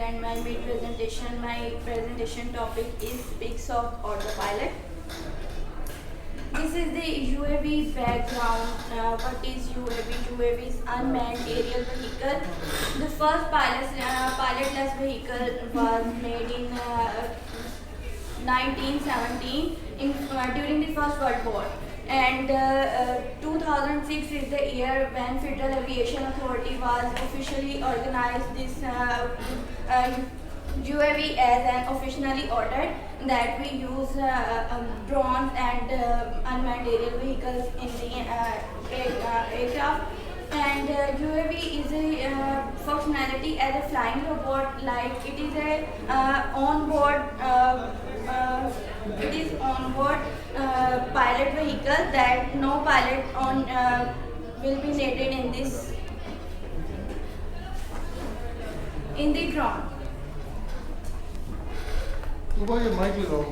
present my mid presentation. My presentation topic is PICSOC Autopilot. This is the UAV background. What is UAV? UAV is unmanned aerial vehicle. The first pilotless vehicle was made in 1917 during the First World War. And 2006 is the year when Federal Aviation Authority was officially organized this UAV as an officially ordered that we use drones and unmanned aerial vehicles in the aircraft. And UAV is a functionality as a flying robot, like it is a onboard pilot vehicle that no pilot on will be needed in the drone. Your mic is on.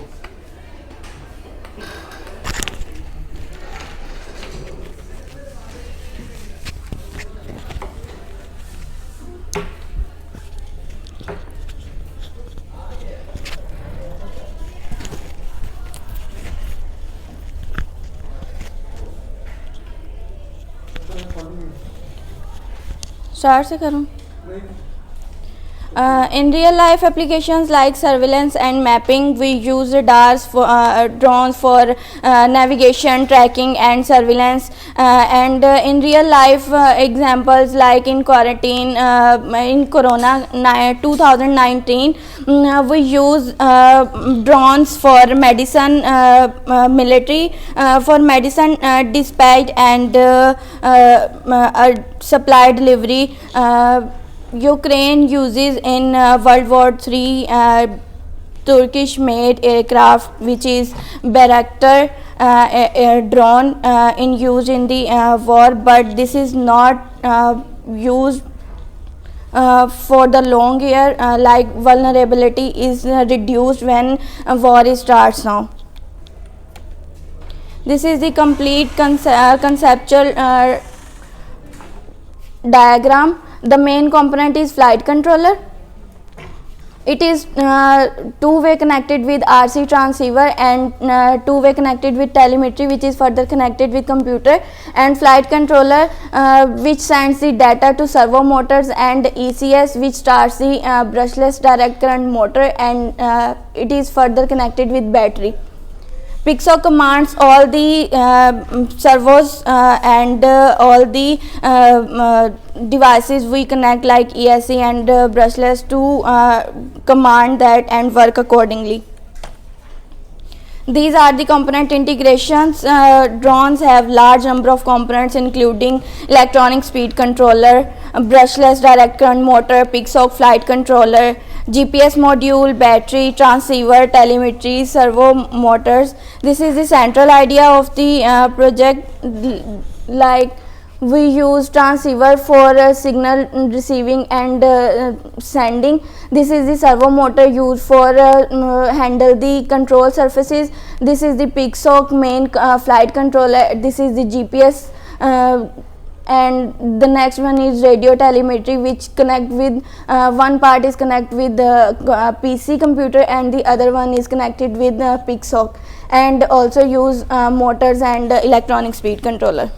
Start से करूँ. In real life applications like surveillance and mapping, we use drones for navigation, tracking and surveillance. And in real life examples like in quarantine, in Corona 2019, we use drones for medicine, military, for medicine dispatch and supply delivery. Ukraine uses in World War III Turkish-made aircraft, which is Bayraktar drone in use in the war, but this is not used for the long year. Like vulnerability is reduced when war starts now. This is the complete conceptual diagram. The main component is flight controller. It is two-way connected with RC transceiver and two-way connected with telemetry, which is further connected with computer, and flight controller which sends the data to servo motors, and ECS which starts the brushless direct current motor, and it is further connected with battery. PICSOC commands all the servos and all the devices we connect like ESC and brushless to command that and work accordingly. These are the component integrations. Drones have large number of components including electronic speed controller, brushless direct current motor, PICSOC flight controller, GPS module, battery, transceiver, telemetry, servo motors. This is the central idea of the project. Like we use transceiver for signal receiving and sending. This is the servo motor used for handle the control surfaces. This is the PICSOC main flight controller. This is the GPS. And the next one is radio telemetry, which connect with one part is connect with the PC computer and the other one is connected with PICSOC, and also use motors and electronic speed controller.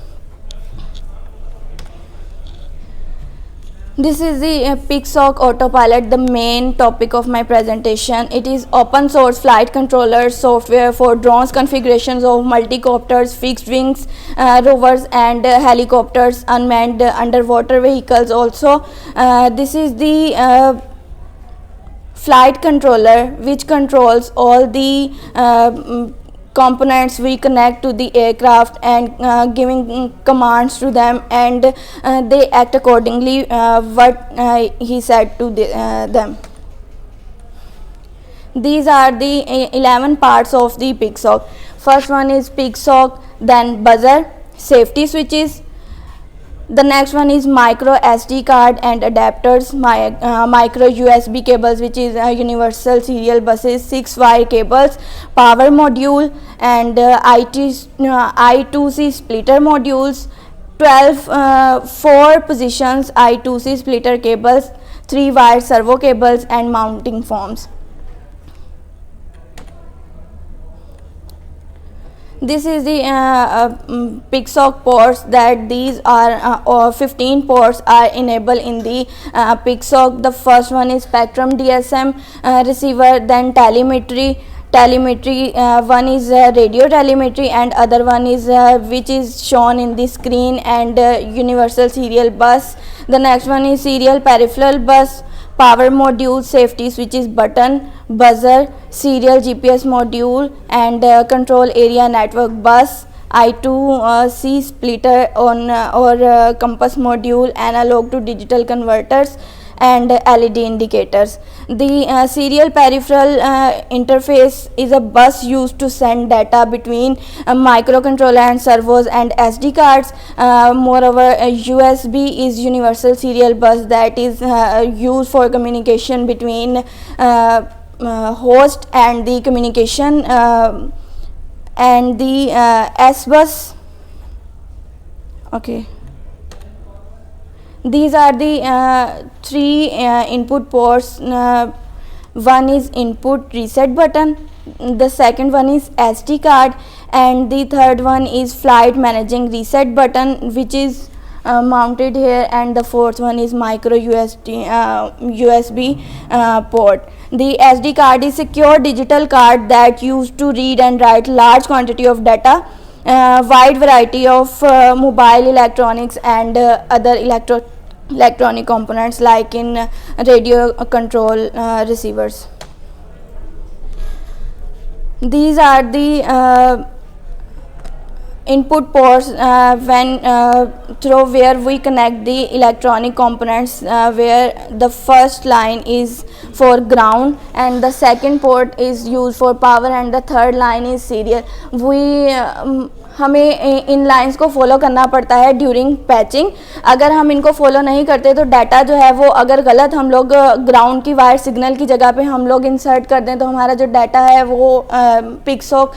This is the PICSOC Autopilot, the main topic of my presentation. It is open source flight controller software for drones, configurations of multicopters, fixed wings, rovers and helicopters, unmanned underwater vehicles also. This is the flight controller which controls all the components we connect to the aircraft and giving commands to them, and they act accordingly what he said to them. These are the 11 parts of the PICSOC. First one is PICSOC, then buzzer, safety switches. The next one is micro SD card and adapters, micro USB cables, which is universal serial buses, 6-wire cables, power module, and I2C splitter modules, 12 4 positions I2C splitter cables, 3-wire servo cables and mounting forms. This is the PICSOC ports, that these are 15 ports are enabled in the PICSOC. The first one is spectrum DSM receiver, then telemetry, one is radio telemetry, and other one is which is shown in the screen, and universal serial bus. The next one is serial peripheral bus, power module, safety switches, button, buzzer, serial GPS module, and control area network bus, I2C splitter on or compass module, analog to digital converters, and LED indicators. The serial peripheral interface is a bus used to send data between microcontroller and servos and SD cards. Moreover, USB is universal serial bus, that is used for communication between host and the communication, and the S bus. Okay. These are the 3 input ports. One is input reset button, the second one is SD card, and the third one is flight managing reset button, which is mounted here, and the fourth one is micro USB port. The SD card is secure digital card that used to read and write large quantity of data, wide variety of mobile electronics and other electronic components like in radio control receivers. These are the input ports when through where we connect the electronic components, where the first line is for ground and the second port is used for power and the third line is serial. हमें इन lines को follow करना पड़ता है during patching. अगर हम इनको follow नहीं करते तो डाटा जो है वो अगर गलत हम लोग ग्राउंड की वायर सिग्नल की जगह पे हम लोग इंसर्ट कर दें तो हमारा जो डाटा है वो पिक्सॉक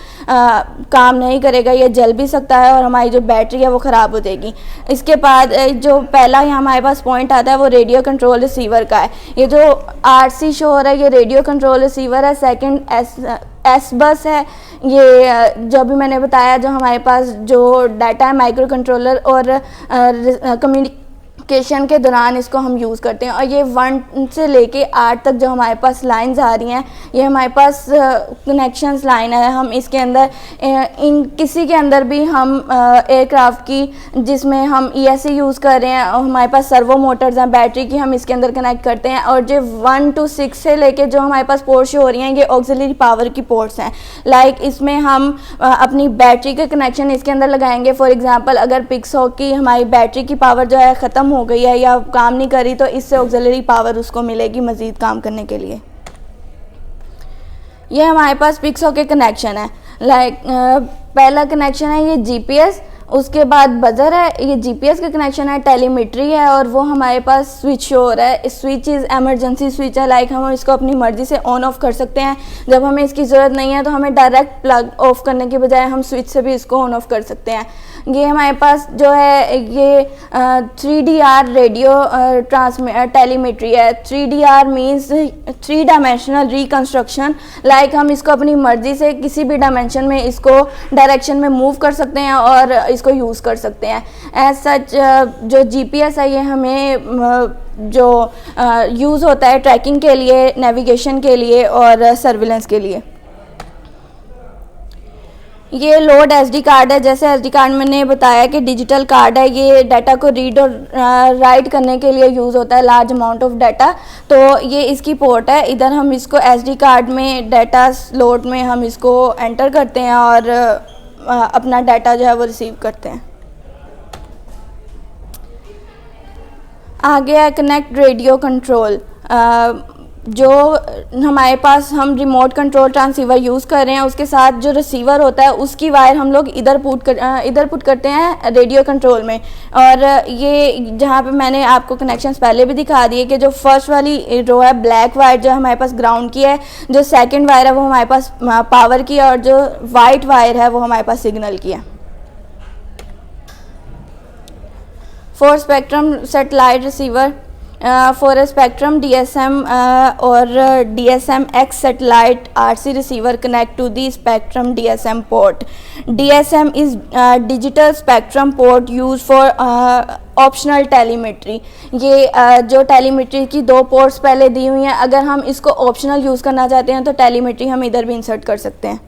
काम नहीं करेगा, ये जल भी सकता है और हमारी जो बैटरी है वो ख़राब हो जाएगी. इसके बाद जो पहला यहाँ हमारे पास पॉइंट आता है वो रेडियो कंट्रोल रिसीवर का है. ये जो RC शो हो रहा है ये रेडियो कंट्रोल रिसीवर है. सेकंड एस बस है, ये जो भी मैंने बताया जो हमारे पास जो डाटा है माइक्रो कंट्रोलर और कम्युनिकेशन के दौरान इसको हम यूज़ करते हैं. और ये 1 से लेके 8 तक जो हमारे पास लाइंस आ रही हैं ये हमारे पास कनेक्शंस लाइन है. हम इसके अंदर इन किसी के अंदर भी हम एयरक्राफ्ट की जिसमें हम ESC यूज़ कर रहे हैं और हमारे पास सर्वो मोटर्स हैं बैटरी की, हम इसके अंदर कनेक्ट करते हैं. और जो 1 to 6 से लेके जो हमारे पास पोर्ट्स हो रही हैं ये ऑक्सिलरी पावर की पोर्ट्स हैं. लाइक इसमें हम अपनी बैटरी का कनेक्शन इसके अंदर लगाएंगे. फॉर एग्जांपल अगर पिक्सॉक की हमारी बैटरी की पावर जो है ख़त्म हो गई है या काम नहीं करी तो इससे ऑक्सिलरी पावर उसको मिलेगी मज़ीद काम करने के लिए. ये हमारे पास पिक्सॉक के कनेक्शन है. लाइक पहला कनेक्शन है ये GPS, उसके बाद बजर है, ये GPS का कनेक्शन है, टेलीमेट्री है और वो हमारे पास स्विच हो रहा है. स्विच इज़ एमरजेंसी स्विच है. लाइक हम इसको अपनी मर्ज़ी से ऑन ऑफ कर सकते हैं. जब हमें इसकी ज़रूरत नहीं है तो हमें डायरेक्ट प्लग ऑफ करने के बजाय हम स्विच से भी इसको ऑन ऑफ कर सकते हैं. ये हमारे पास जो है ये 3DR रेडियो टेलीमेट्री है. 3DR means 3 dimensional reconstruction. Like हम इसको अपनी मर्ज़ी से किसी भी डायमेंशन में इसको डायरेक्शन में मूव कर सकते हैं और इसको यूज़ कर सकते हैं. एज सच जो GPS है ये हमें जो यूज़ होता है ट्रैकिंग के लिए, नेविगेशन के लिए और सर्विलेंस के लिए. ये लोड SD कार्ड है. जैसे SD कार्ड मैंने बताया कि डिजिटल कार्ड है, ये डाटा को रीड और राइट करने के लिए यूज़ होता है, लार्ज अमाउंट ऑफ डाटा. तो ये इसकी पोर्ट है. इधर हम इसको SD कार्ड में डाटा स्लॉट में हम इसको एंटर करते हैं और अपना डाटा जो है वो रिसीव करते हैं. आगे है कनेक्ट रेडियो कंट्रोल. जो हमारे पास हम रिमोट कंट्रोल ट्रांसीवर यूज़ कर रहे हैं उसके साथ जो रिसीवर होता है उसकी वायर हम लोग इधर पुट करते हैं रेडियो कंट्रोल में. और ये जहाँ पे मैंने आपको कनेक्शंस पहले भी दिखा दिए कि जो फर्स्ट वाली रो है ब्लैक वायर जो हमारे पास ग्राउंड की है, जो सेकंड वायर है वो हमारे पास पावर की है और जो वाइट वायर है वो हमारे पास सिग्नल की है. For spectrum satellite receiver for a spectrum DSM or DSM-X satellite RC receiver connect to the spectrum DSM port. DSM is digital spectrum port used for optional telemetry. ये जो telemetry की दो ports पहले दी हुई हैं, अगर हम इसको ऑप्शनल यूज़ करना चाहते हैं तो टेलीमेट्री हम इधर भी इंसर्ट कर सकते हैं.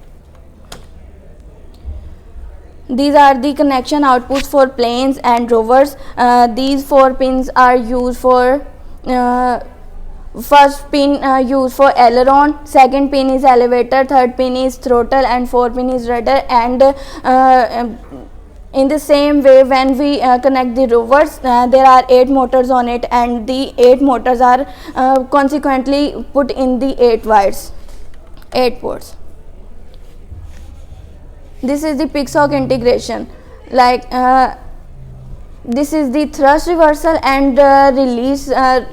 These are the connection outputs for planes and rovers. These 4 pins are used for first pin used for aileron, second pin is elevator, third pin is throttle, and fourth pin is rudder. And in the same way, when we connect the rovers, there are 8 motors on it, and the 8 motors are consequently put in the 8 wires, 8 ports. This is the PICSOC integration. Like this is the thrust reversal and release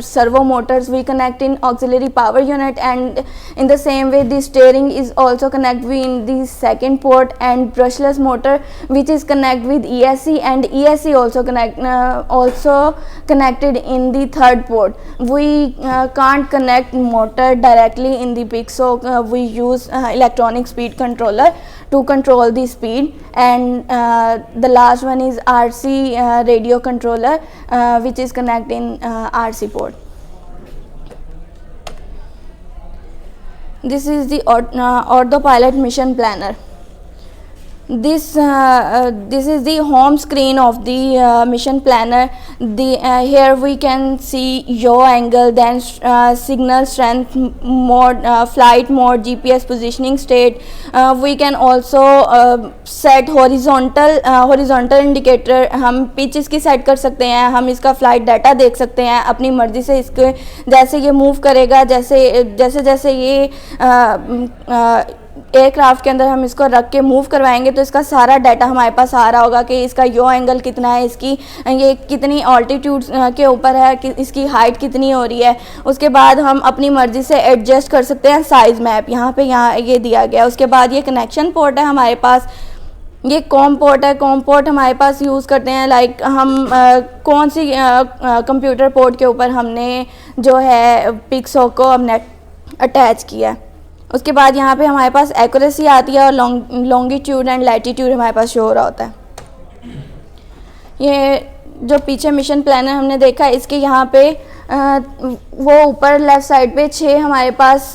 servo motors we connect in auxiliary power unit, and in the same way the steering is also connected in the second port, and brushless motor which is connected with ESC, and ESC also connected in the third port. We can't connect motor directly in the PICSOC. We use electronic speed controller to control the speed, and the last one is RC radio controller which is connected in RC port. This is the autopilot mission planner. This is the home screen of the mission planner. Here we can see yaw angle, then signal strength mode, flight mode, GPS positioning state. We can also set horizontal indicator. हम pitch इसकी set कर सकते हैं, हम इसका flight data देख सकते हैं अपनी मर्ज़ी से. इसके जैसे ये मूव करेगा, जैसे ये एयरक्राफ्ट के अंदर हम इसको रख के मूव करवाएंगे तो इसका सारा डाटा हमारे पास आ रहा होगा कि इसका यो एंगल कितना है, इसकी ये कितनी ऑल्टीट्यूड के ऊपर है, कि इसकी हाइट कितनी हो रही है. उसके बाद हम अपनी मर्ज़ी से एडजस्ट कर सकते हैं साइज़ मैप. यहाँ ये दिया गया. उसके बाद ये कनेक्शन पोर्ट है हमारे पास. ये कॉम पोर्ट है. कॉम पोर्ट हमारे पास यूज़ करते हैं लाइक हम कौन सी कंप्यूटर पोर्ट के ऊपर हमने जो है PICSOC को हमने अटैच किया है. उसके बाद यहाँ पे हमारे पास एक्यूरेसी आती है और लॉन्गिट्यूड एंड लैटिट्यूड हमारे पास शो हो रहा होता है. ये जो पीछे मिशन प्लानर हमने देखा, इसके यहाँ पे वो ऊपर लेफ़्ट साइड पे 6 हमारे पास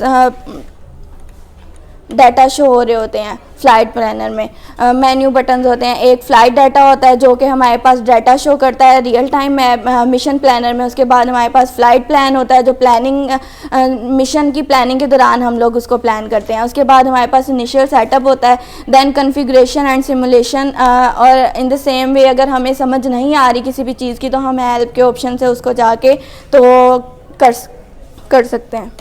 डाटा शो हो रहे होते हैं. फ़्लाइट प्लानर में मेन्यू बटन्स होते हैं. एक फ़्लाइट डाटा होता है जो कि हमारे पास डाटा शो करता है रियल टाइम में मिशन प्लानर में. उसके बाद हमारे पास फ़्लाइट प्लान होता है जो प्लानिंग मिशन की प्लानिंग के दौरान हम लोग उसको प्लान करते हैं. उसके बाद हमारे पास इनिशियल सेटअप होता है, देन कन्फिग्रेशन एंड सिमुलेशन. और इन द सेम वे अगर हमें समझ नहीं आ रही किसी भी चीज़ की तो हम हेल्प के ऑप्शन से उसको जाके तो कर सकते हैं.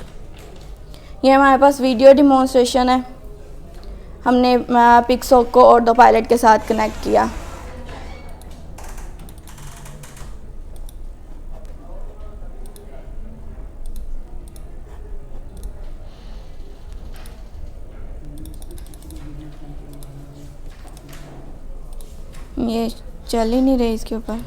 ये हमारे पास वीडियो डिमॉन्स्ट्रेशन है. हमने PICSOC को ऑटोपायलट के साथ कनेक्ट किया. ये चल ही नहीं रही इसके ऊपर.